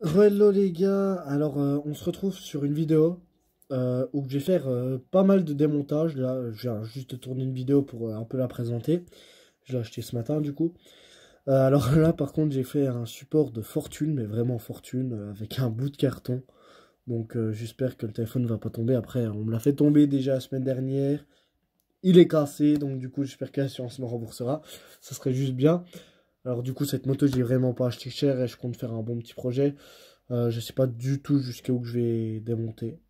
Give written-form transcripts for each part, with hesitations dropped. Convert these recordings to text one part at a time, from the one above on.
Hello les gars, alors on se retrouve sur une vidéo où je vais faire pas mal de démontage. Là, je viens juste de tourner une vidéo pour un peu la présenter. Je l'ai acheté ce matin du coup. Alors là par contre j'ai fait un support de fortune, mais vraiment fortune, avec un bout de carton. Donc j'espère que le téléphone ne va pas tomber. Après on me l'a fait tomber déjà la semaine dernière. Il est cassé, donc du coup j'espère que l'assurance me remboursera. Ça serait juste bien. Alors du coup cette moto j'ai vraiment pas acheté cher et je compte faire un bon petit projet. Je sais pas du tout jusqu'à où je vais démonter.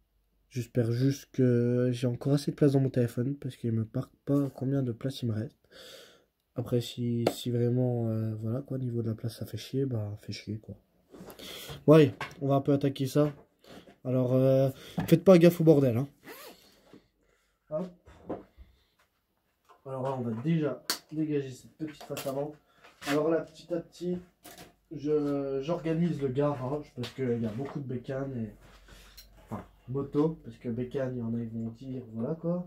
J'espère juste que j'ai encore assez de place dans mon téléphone parce qu'il me marque pas combien de place il me reste. Après, si vraiment, voilà quoi, niveau de la place ça fait chier, bah fait chier quoi. Ouais, on va un peu attaquer ça. Alors, faites pas gaffe au bordel, hein. Hop. Alors là, on va déjà dégager cette petite face avant. Alors là, petit à petit, j'organise le garage parce qu'il y a beaucoup de bécanes et enfin moto, parce que bécane, il y en a, ils vont dire, voilà quoi.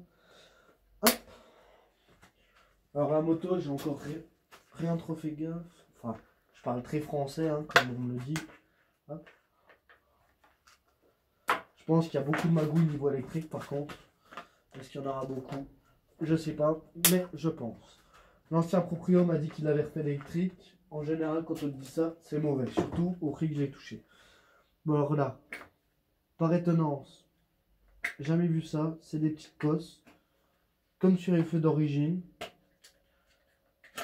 Hop. Alors la moto, j'ai encore rien trop fait gaffe. Enfin, je parle très français, hein, comme on me le dit. Hop. Je pense qu'il y a beaucoup de magouilles niveau électrique par contre. Est-ce qu'il y en aura beaucoup? Je sais pas, mais je pense. L'ancien proprio m'a dit qu'il avait refait l'électrique. En général, quand on dit ça, c'est mauvais, surtout au prix que j'ai touché. Bon alors là, par étonnance, jamais vu ça, c'est des petites cosses. Comme sur les feux d'origine.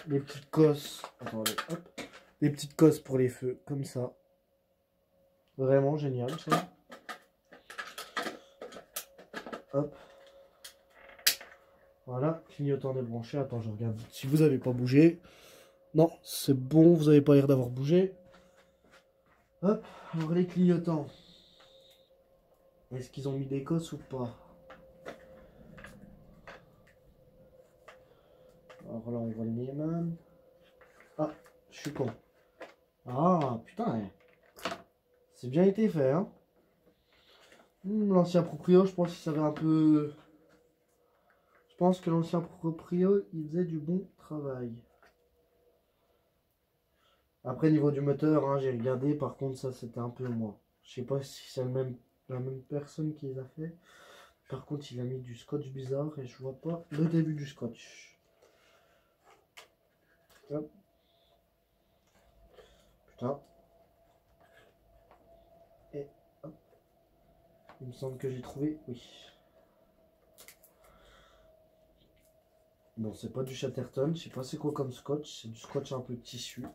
Des petites cosses. Attendez, hop. Des petites cosses pour les feux, comme ça. Vraiment génial ça. Hop. Voilà, clignotant débranché. Attends, je regarde si vous n'avez pas bougé. Non, c'est bon, vous n'avez pas l'air d'avoir bougé. Hop, alors les clignotants. Est-ce qu'ils ont mis des cosses ou pas? Alors là, on voit le Neyman. Ah, je suis con. Ah, putain, c'est bien été fait, hein. L'ancien proprio, je pense qu'il savait un peu... Je pense que l'ancien proprio, il faisait du bon travail. Après, niveau du moteur, hein, j'ai regardé, par contre, ça, c'était un peu moins. Je sais pas si c'est la même personne qui les a fait. Par contre, il a mis du scotch bizarre et je vois pas le début du scotch. Hop. Putain. Et hop. Il me semble que j'ai trouvé, oui. Non, c'est pas du Chatterton, je sais pas c'est quoi comme scotch, c'est du scotch un peu tissu.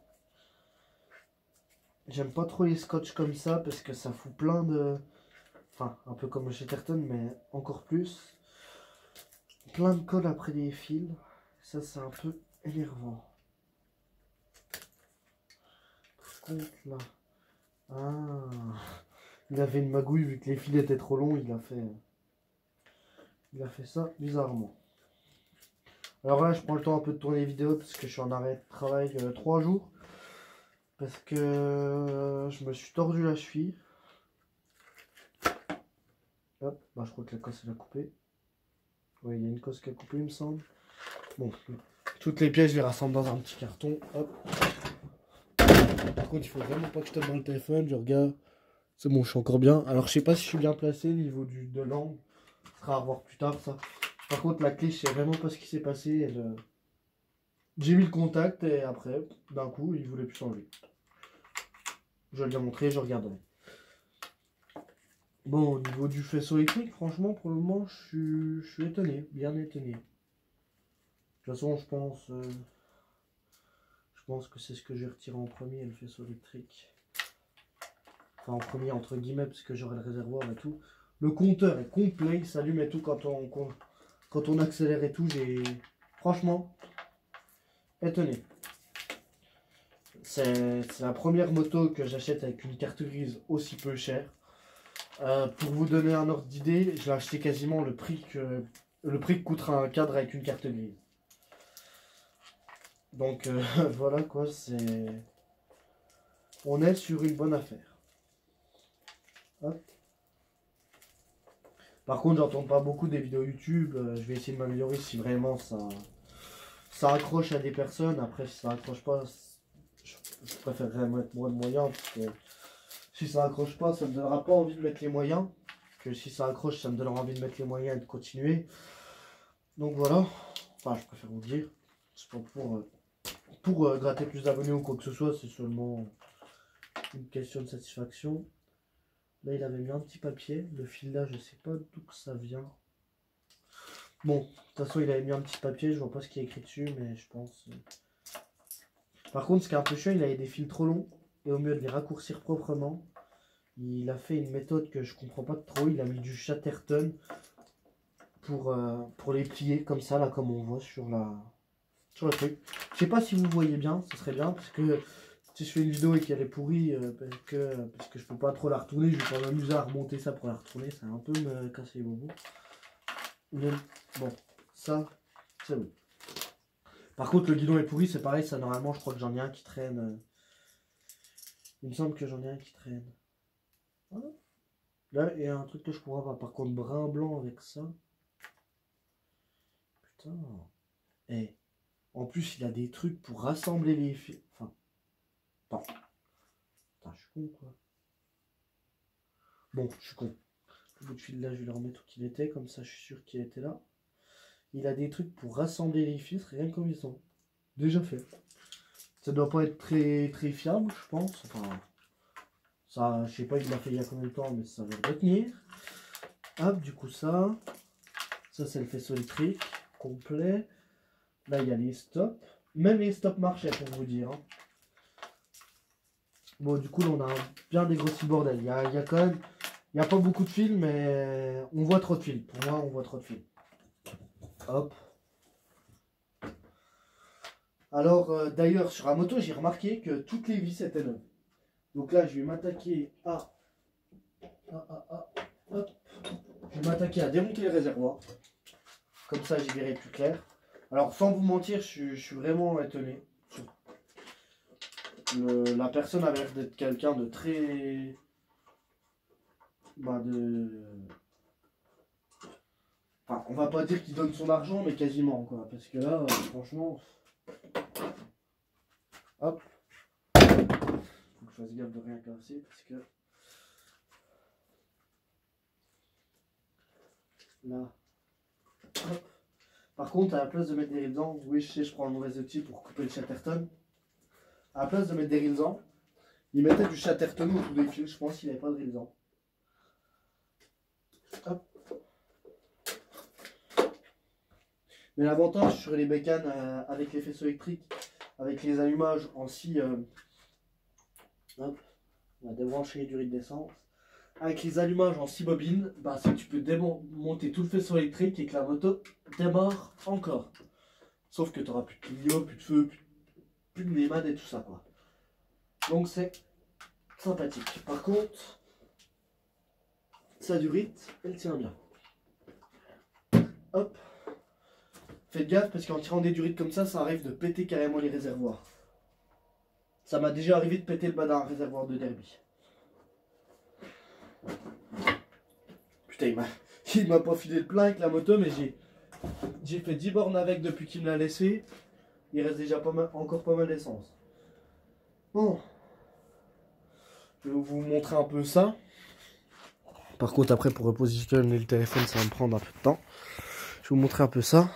J'aime pas trop les scotch comme ça parce que ça fout plein de... Enfin, un peu comme le Chatterton, mais encore plus. Plein de colle après les fils. Ça, c'est un peu énervant. Par contre, là... Ah... Il avait une magouille, vu que les fils étaient trop longs, il a fait ça bizarrement. Alors là, je prends le temps un peu de tourner les vidéos parce que je suis en arrêt de travail 3 jours. Parce que je me suis tordu la cheville. Hop, bah je crois que la cosse elle a coupé. Oui, il y a une cosse qui a coupé, il me semble. Bon, toutes les pièces, je les rassemble dans un petit carton. Hop. Par contre, il faut vraiment pas que je tape dans le téléphone. Je regarde. C'est bon, je suis encore bien. Alors, je sais pas si je suis bien placé au niveau de l'angle. Ce sera à voir plus tard, ça. Par contre, la clé, je sais vraiment pas ce qui s'est passé. J'ai mis le contact et après, d'un coup, il voulait plus changer. Je vais le montrer, je regarderai. Bon, au niveau du faisceau électrique, franchement, pour le moment, je suis étonné, bien étonné. De toute façon, je pense que c'est ce que j'ai retiré en premier, le faisceau électrique. Enfin, en premier, entre guillemets, parce que j'aurai le réservoir et tout. Le compteur est complet, il s'allume et tout quand on accélère et tout. J'ai franchement étonné. C'est la première moto que j'achète avec une carte grise aussi peu chère. Pour vous donner un ordre d'idée, je l'ai acheté quasiment le prix que coûtera un cadre avec une carte grise. Donc voilà quoi, on est sur une bonne affaire. Hop. Par contre, j'entends pas beaucoup des vidéos YouTube. Je vais essayer de m'améliorer si vraiment ça accroche à des personnes. Après, si ça accroche pas, je préférerais mettre moins de moyens parce que Si ça accroche pas, ça me donnera pas envie de mettre les moyens. Que si ça accroche, ça me donnera envie de mettre les moyens et de continuer. Donc voilà. Enfin, je préfère vous le dire. C'est pas pour gratter plus d'abonnés ou quoi que ce soit. C'est seulement une question de satisfaction. Là, il avait mis un petit papier. Le fil là, je sais pas d'où que ça vient. Bon, de toute façon, il avait mis un petit papier. Je vois pas ce qui est écrit dessus, mais je pense... Par contre, ce qui est un peu chiant, il avait des fils trop longs. Et au mieux de les raccourcir proprement, il a fait une méthode que je comprends pas trop. Il a mis du Chatterton pour les plier comme ça, là, comme on voit sur le truc. Je sais pas si vous voyez bien, ce serait bien, parce que si je fais une vidéo et qu'elle est pourrie, parce que je peux pas trop la retourner, je vais pas m'amuser à remonter ça pour la retourner, ça va un peu me casser les bobos. Mais bon, ça, c'est bon. Par contre, le guidon est pourri, c'est pareil, ça normalement, je crois que j'en ai un qui traîne. Il me semble que j'en ai un qui traîne. Voilà. Là, il y a un truc que je pourrais avoir. Par contre, brun blanc avec ça. Putain. Et en plus, il a des trucs pour rassembler les fils. Enfin. Attends. Putain, je suis con quoi. Bon, je suis con. Le bout de fil là, je vais le remettre où qu'il était. Comme ça, je suis sûr qu'il était là. Il a des trucs pour rassembler les fils, rien comme ils sont. Déjà fait. Ça doit pas être très fiable, je pense. Enfin, ça, je sais pas, il l'a fait il y a combien de temps, mais ça va retenir. Hop, du coup ça c'est le faisceau électrique complet. Là, il y a les stops. Même les stops marchaient, pour vous dire. Hein. Bon, du coup, là, on a bien dégrossi le bordel. Il y a quand même... Il n'y a pas beaucoup de fils, mais on voit trop de fils. Pour moi, on voit trop de fils. Hop. Alors, d'ailleurs, sur la moto, j'ai remarqué que toutes les vis étaient neuves. Donc là, je vais m'attaquer à... Hop. Je vais m'attaquer à démonter les réservoirs. Comme ça, j'y verrai plus clair. Alors, sans vous mentir, je suis vraiment étonné. La personne a l'air d'être quelqu'un de très... Enfin, on va pas dire qu'il donne son argent, mais quasiment, quoi. Parce que là, franchement... Hop. Faut que je fasse gaffe de rien casser, parce que... Là. Hop. Par contre, à la place de mettre des rilsans, oui, je sais, je prends le mauvais outil pour couper le Chatterton. À la place de mettre des rilsans, il mettait du Chatterton autour des fils. Je pense qu'il n'avait pas de rilsans. Hop. Mais l'avantage sur les bécanes avec les faisceaux électriques, avec les allumages en scie, hop, on va débrancher du rythme d'essence. Avec les allumages en 6 bobines, bah, c'est que tu peux démonter tout le faisceau électrique et que la moto démarre encore. Sauf que tu n'auras plus de clignot, plus de feu, plus de némade et tout ça, quoi. Donc c'est sympathique. Par contre, sa durite, elle tient bien. Hop. Faites gaffe parce qu'en tirant des durites comme ça arrive de péter carrément les réservoirs. Ça m'a déjà arrivé de péter le bas d'un réservoir de derby. Putain, il m'a pas filé le plein avec la moto, mais j'ai fait 10 bornes avec depuis qu'il me l'a laissé. Il reste déjà encore pas mal d'essence. Bon. Je vais vous montrer un peu ça. Par contre, après, pour repositionner le téléphone, ça va me prendre un peu de temps. Je vais vous montrer un peu ça.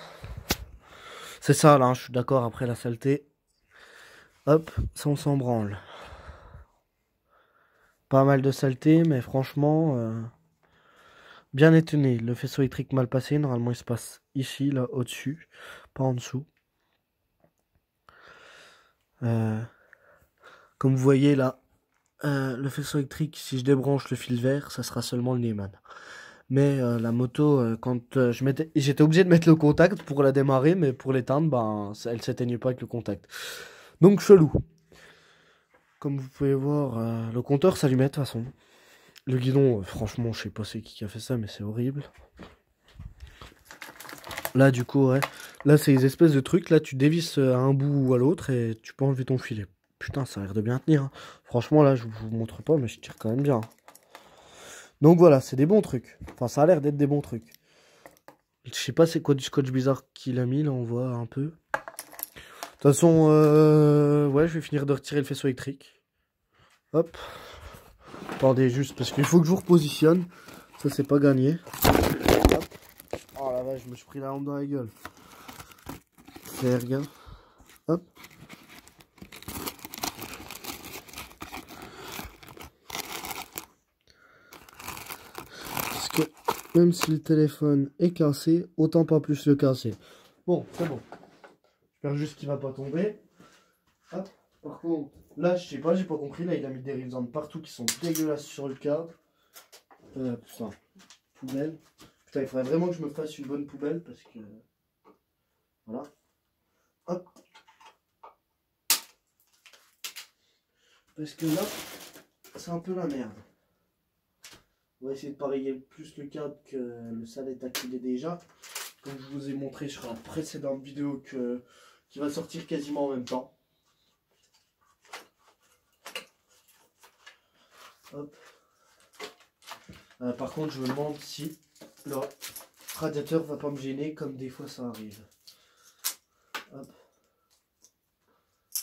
C'est ça, là, hein, je suis d'accord, après la saleté. Hop, ça, on s'en branle. Pas mal de saleté, mais franchement, bien étonné. Le faisceau électrique mal passé, normalement, il se passe ici, là, au-dessus, pas en dessous. Comme vous voyez, là, le faisceau électrique, si je débranche le fil vert, ça sera seulement le Neyman. Mais la moto, quand j'étais obligé de mettre le contact pour la démarrer, mais pour l'éteindre, ben, elle s'éteignait pas avec le contact. Donc chelou. Comme vous pouvez voir, le compteur s'allumait de toute façon. Le guidon, franchement, je sais pas c'est qui a fait ça, mais c'est horrible. Là, du coup, ouais. Là, c'est des espèces de trucs. Là, tu dévisses à un bout ou à l'autre et tu peux enlever ton filet. Putain, ça a l'air de bien tenir. Hein. Franchement, là, je vous montre pas, mais je tire quand même bien. Donc voilà, c'est des bons trucs. Enfin, ça a l'air d'être des bons trucs. Je sais pas c'est quoi du scotch bizarre qu'il a mis, là, on voit un peu. De toute façon, ouais, je vais finir de retirer le faisceau électrique. Hop. Attendez juste parce qu'il faut que je vous repositionne. Ça c'est pas gagné. Hop. Oh la vache, je me suis pris la lampe dans la gueule. Faire gaffe. Hop. Parce que même si le téléphone est cassé, autant pas plus le casser. Bon, c'est bon. J'espère juste qu'il va pas tomber. Hop. Par contre, là, je sais pas, j'ai pas compris. Là, il a mis des rivesans partout qui sont dégueulasses sur le cadre. Putain, poubelle. Putain, il faudrait vraiment que je me fasse une bonne poubelle parce que. Voilà. Hop. Parce que là, c'est un peu la merde. On va essayer de parier plus le cadre que le sale état qu'il est déjà. Comme je vous ai montré sur la précédente vidéo qui va sortir quasiment en même temps. Hop. Par contre, je me demande si le radiateur va pas me gêner comme des fois ça arrive. Hop.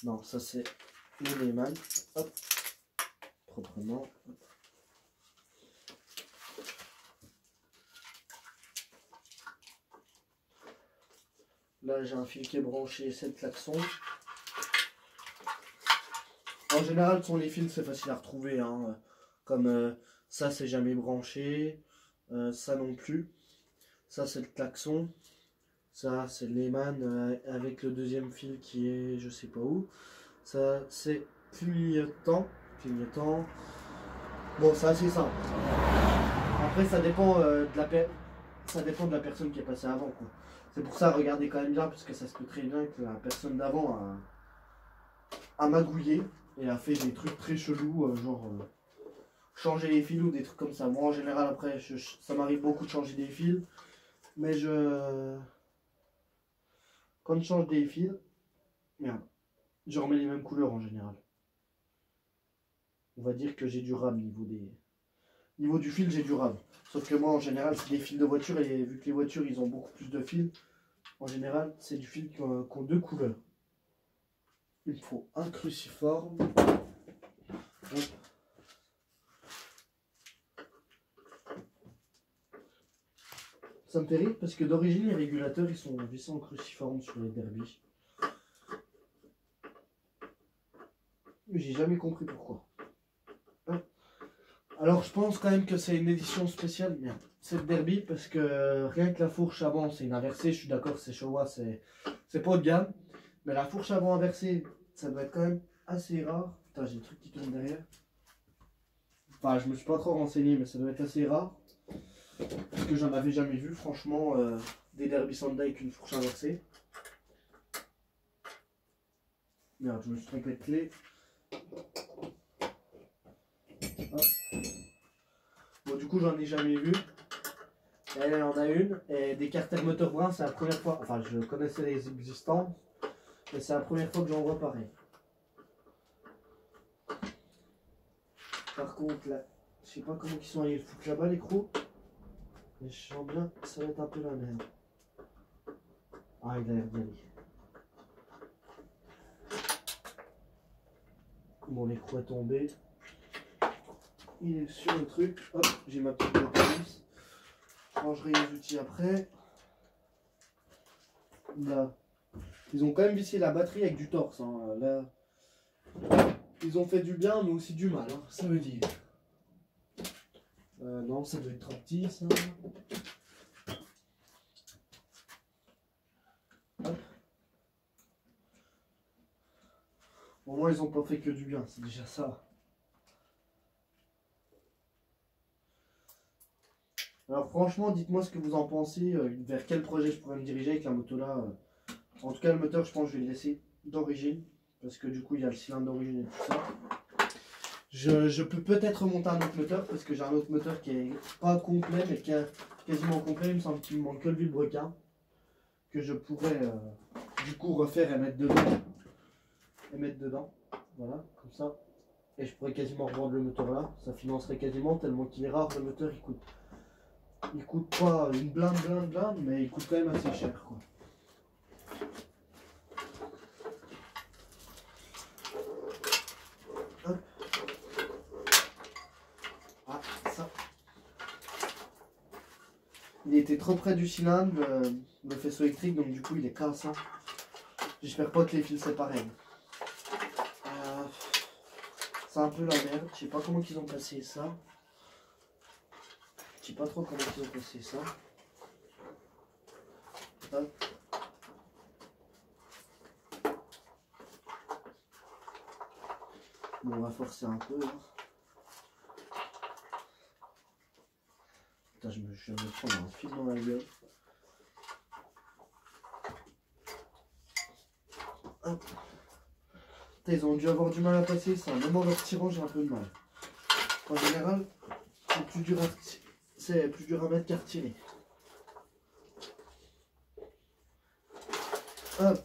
Non, ça c'est le Lehman. Hop. Proprement. Hop. Là, j'ai un fil qui est branché, c'est le klaxon. En général, les fils, c'est facile à retrouver. Hein. Comme ça, c'est jamais branché. Ça non plus. Ça, c'est le klaxon. Ça, c'est le Lehman avec le deuxième fil qui est je sais pas où. Ça, c'est clignotant. Clignotant. Bon, c'est assez simple. Après, ça dépend de la personne qui est passée avant, quoi. C'est pour ça, regardez quand même bien, parce que ça se peut très bien que la personne d'avant a magouillé et a fait des trucs très chelous, genre changer les fils ou des trucs comme ça. Moi, en général, après, ça m'arrive beaucoup de changer des fils, mais quand je change des fils, merde, je remets les mêmes couleurs en général. On va dire que j'ai du RAM niveau du fil, j'ai du RAM. Sauf que moi, en général, c'est des fils de voiture et vu que les voitures, ils ont beaucoup plus de fils, en général, c'est du fil qui ont deux couleurs. Il me faut un cruciforme. Hop. Ça me fait rire parce que d'origine, les régulateurs, ils sont vissés en cruciforme sur les Derby. Mais j'ai jamais compris pourquoi. Alors je pense quand même que c'est une édition spéciale, bien. C'est le Derby parce que rien que la fourche avant c'est une inversée, je suis d'accord, c'est Showa, c'est pas haut de gamme. Mais la fourche avant inversée, ça doit être quand même assez rare. Putain, j'ai le truc qui tourne derrière. Enfin, je me suis pas trop renseigné, mais ça doit être assez rare. Parce que j'en avais jamais vu, franchement, des Derby Sunday avec une fourche inversée. Merde, je me suis trompé de clé. Hop. Bon, du coup, j'en ai jamais vu. Elle en a une. Et des carters moteur brun, c'est la première fois. Enfin, je connaissais les existants. Mais c'est la première fois que j'en vois pareil. Par contre, là, je sais pas comment ils sont allés foutre là-bas, les crocs. Mais je sens bien que ça va être un peu la merde. Ah, il a l'air d'y aller. Bon, l'écrou est tombé. Il est sur le truc. Hop, j'ai ma petite boîte à vis. Je rangerai les outils après. Là, ils ont quand même vissé la batterie avec du torse. Hein. Là, ils ont fait du bien, mais aussi du mal. Hein. Ça veut dire. Non, ça doit être trop petit, ça. Hop. Au moins, ils ont pas fait que du bien. C'est déjà ça. Alors franchement, dites-moi ce que vous en pensez, vers quel projet je pourrais me diriger avec la moto là. En tout cas, le moteur, je pense que je vais le laisser d'origine, parce que du coup, il y a le cylindre d'origine et tout ça. Je peux peut-être monter un autre moteur, parce que j'ai un autre moteur qui est pas complet, mais qui est quasiment complet. Il me semble qu'il me manque que le vilebrequin, que je pourrais du coup refaire et mettre dedans. Voilà, comme ça. Et je pourrais quasiment revendre le moteur là. Ça financerait quasiment, tellement qu'il est rare, le moteur, il coûte pas une blinde, mais il coûte quand même assez cher, quoi. Hop. Il était trop près du cylindre, le faisceau électrique, donc du coup il est cassant. J'espère pas que les fils c'est pareil. C'est un peu la merde, je sais pas comment ils ont passé ça. Je sais pas trop comment ils ont passé ça. Hop. Bon, on va forcer un peu là. Putain, je vais me prendre un fil dans la gueule. Hop. Putain, ils ont dû avoir du mal à passer ça. Même en le retirant, j'ai un peu de mal. En général, c'est plus dur à mettre qu'à retirer. Hop.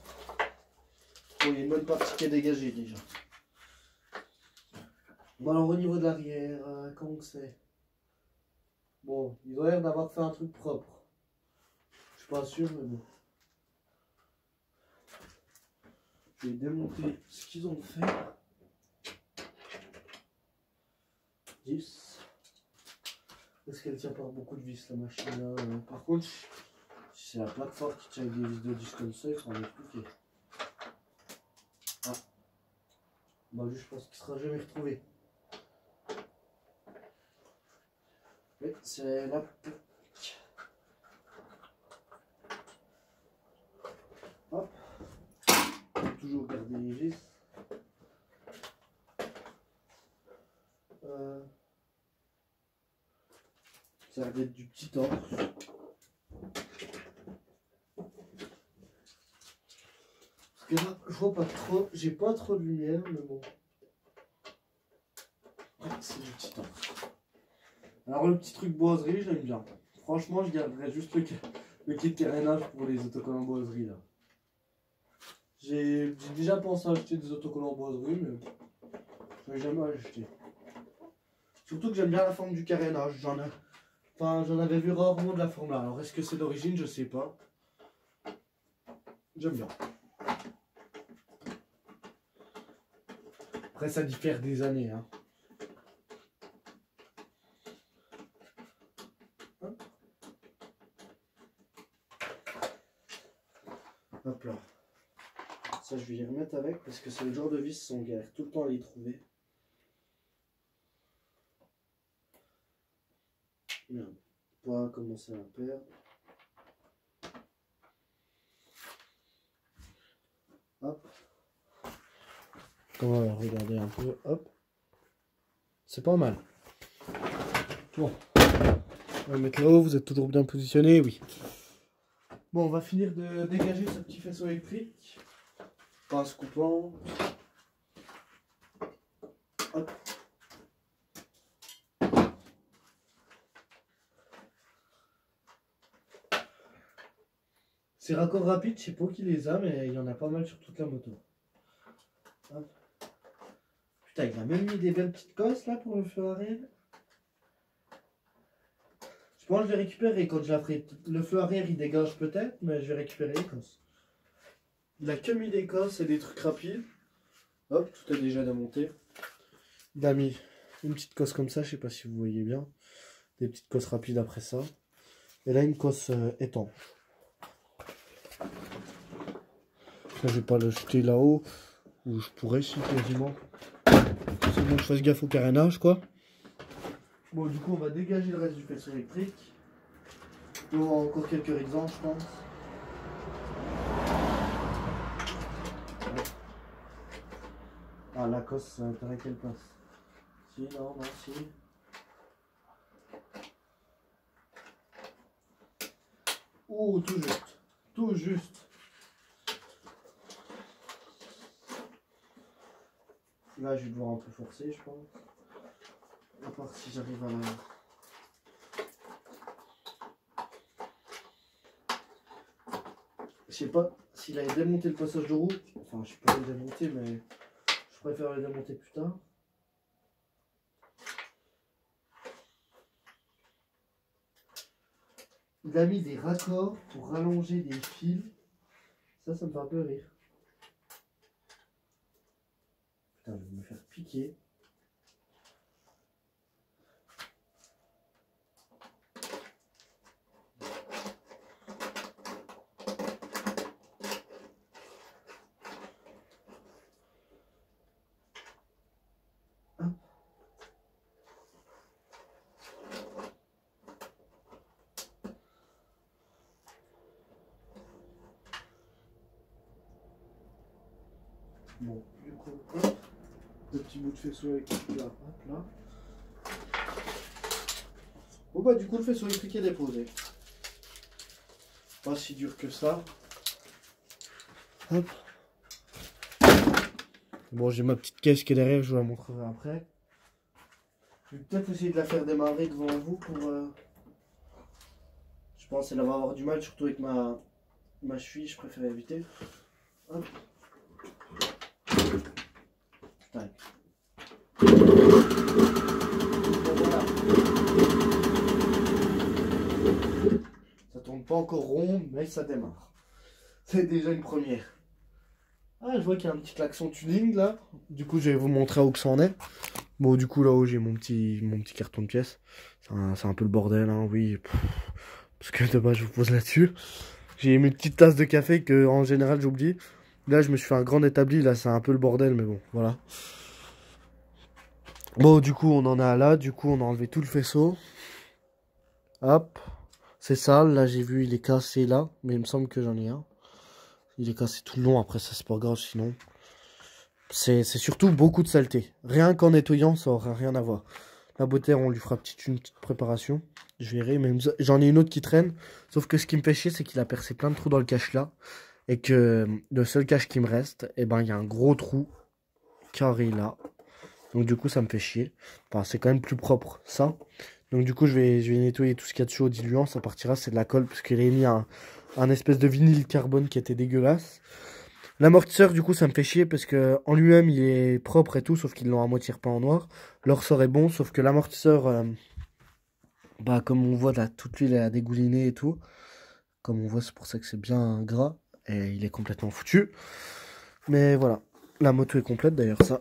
Bon, il y a une bonne partie qui est dégagée déjà. Bon, alors au niveau de l'arrière, comment c'est? Bon, ils ont l'air d'avoir fait un truc propre. Je suis pas sûr, mais bon. Je vais démonter ce qu'ils ont fait. 10. Est-ce qu'elle tient par beaucoup de vis la machine là? Par contre, si c'est la plaque forte qui tient avec des vis de 10 comme ça, il sera expliquer. Ah. Bah lui, je pense qu'il sera jamais retrouvé. Oui, c'est la plaque. Hop. Toujours garder les vis. Ça va être du petit torse. Parce que là, je vois pas trop, j'ai pas trop de lumière, mais bon. Ouais, c'est du petit torse. Alors le petit truc boiserie, j'aime bien. Franchement, je garderais juste le kit carénage pour les autocollants boiserie là. J'ai déjà pensé à acheter des autocollants boiserie, mais je n'ai jamais acheté. Surtout que j'aime bien la forme du carénage. J'en avais vu rarement de la forme là. Alors est-ce que c'est d'origine? Je sais pas. J'aime bien. Après ça diffère des années. Hein. Hop là. Ça je vais y remettre avec parce que c'est le genre de vis on galère tout le temps à les trouver. Merde. Pas commencer à la perdre. Hop. On va regarder un peu. Hop. C'est pas mal. Bon. On va mettre là-haut. Vous êtes toujours bien positionné? Oui. Bon, on va finir de dégager ce petit faisceau électrique. Pas ce coupant. Hop. Ces raccords rapides, je sais pas qui les a, mais il y en a pas mal sur toute la moto. Hop. Putain, il a même mis des belles petites cosses là pour le feu arrière. Je pense que je vais récupérer quand je la ferai. Le feu arrière il dégage peut-être, mais je vais récupérer les cosses. Il a que mis des cosses et des trucs rapides. Hop, tout est déjà démonté. Il a mis une petite cosse comme ça, je sais pas si vous voyez bien. Des petites cosses rapides après ça. Et là une cosse étanche. Ça, je vais pas le jeter là-haut. Ou je pourrais si quasiment. C'est bon que je fasse gaffe au carénage quoi. Bon du coup on va dégager le reste du faisceau électrique. Il y aura encore quelques exemples je pense. Ah la cosse ça a intérêt qu'elle passe. Si, non, si. Ouh, tout juste. Tout juste. Là, je vais devoir un peu forcer, je pense. À part si j'arrive à la... Je sais pas s'il avait démonté le passage de roue. Enfin, je peux le démonter, mais je préfère le démonter plus tard. Il a mis des raccords pour rallonger des fils. Ça me fait un peu rire. Putain, je vais me faire piquer. Bon, du coup, hop, deux petits bouts de faisceau électrique là, hop là. Bon bah du coup le faisceau électrique est déposé. Pas si dur que ça. Hop. Bon, j'ai ma petite caisse qui est derrière, je vous la montrerai après. Je vais peut-être essayer de la faire démarrer devant vous pour... Je pense qu'elle va avoir du mal, surtout avec ma cheville, je préfère éviter. Hop. Tac. Bon, voilà. Ça tourne pas encore rond, mais ça démarre. C'est déjà une première. Ah, je vois qu'il y a un petit klaxon tuning là. Du coup, je vais vous montrer où que ça en est. Bon, du coup, là-haut, j'ai mon petit carton de pièces. C'est un peu le bordel, hein, oui. Parce que de base, je vous pose là-dessus. J'ai mis une petite tasse de café que, en général, j'oublie. Là, je me suis fait un grand établi. Là, c'est un peu le bordel, mais bon, voilà. Bon, du coup, on en a là. Du coup, on a enlevé tout le faisceau. Hop. C'est sale. Là, j'ai vu, il est cassé là. Mais il me semble que j'en ai un. Il est cassé tout le long. Après, ça, c'est pas grave, sinon. C'est surtout beaucoup de saleté. Rien qu'en nettoyant, ça aura rien à voir. La beauté, on lui fera une petite préparation. Je verrai, même j'en ai une autre qui traîne. Sauf que ce qui me fait chier, c'est qu'il a percé plein de trous dans le cache là. Et que le seul cache qui me reste, eh ben, il y a un gros trou carré là. Donc du coup, ça me fait chier. Enfin, c'est quand même plus propre, ça. Donc du coup, je vais nettoyer tout ce qu'il y a de chaud au diluant. Ça partira, c'est de la colle, parce qu'il a mis un espèce de vinyle carbone qui était dégueulasse. L'amortisseur, du coup, ça me fait chier parce que en lui-même, il est propre et tout, sauf qu'ils l'ont à moitié repeint en noir. Le ressort est bon, sauf que l'amortisseur, bah, comme on voit, là, toute l'huile a dégouliné et tout. Comme on voit, c'est pour ça que c'est bien gras. Et il est complètement foutu. Mais voilà. La moto est complète, d'ailleurs, ça.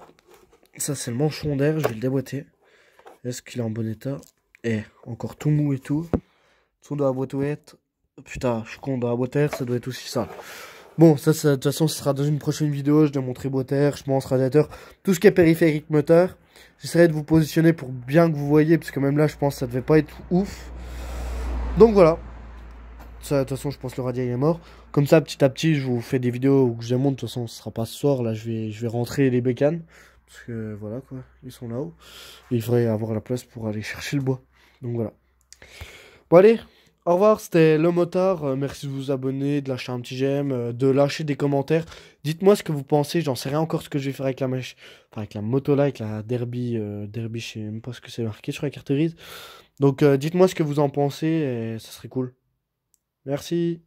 Ça, c'est le manchon d'air, je vais le déboîter. Est-ce qu'il est en bon état? Et encore tout mou et tout. Son de la boîte aux lettres. Putain, je suis con, dans la boîte à air, ça doit être aussi ça. Bon, ça, de toute façon, ce sera dans une prochaine vidéo. Je dois montrer boîte à air, je pense, radiateur, tout ce qui est périphérique moteur. J'essaierai de vous positionner pour bien que vous voyez, parce que même là, je pense que ça devait pas être ouf. Donc voilà. Ça, de toute façon, je pense que le radiateur est mort. Comme ça, petit à petit, je vous fais des vidéos où je les monte. De toute façon, ce sera pas ce soir. Là, je vais rentrer les bécanes. Parce que voilà, quoi. Ils sont là-haut. Il faudrait avoir la place pour aller chercher le bois. Donc voilà. Bon, allez. Au revoir, c'était Le Motard. Merci de vous abonner, de lâcher un petit j'aime, de lâcher des commentaires. Dites-moi ce que vous pensez. J'en sais rien encore ce que je vais faire avec la mèche. Enfin, avec la moto là, avec la Derby. Derby, je sais même pas ce que c'est marqué sur la carte grise. Donc, dites-moi ce que vous en pensez et ça serait cool. Merci.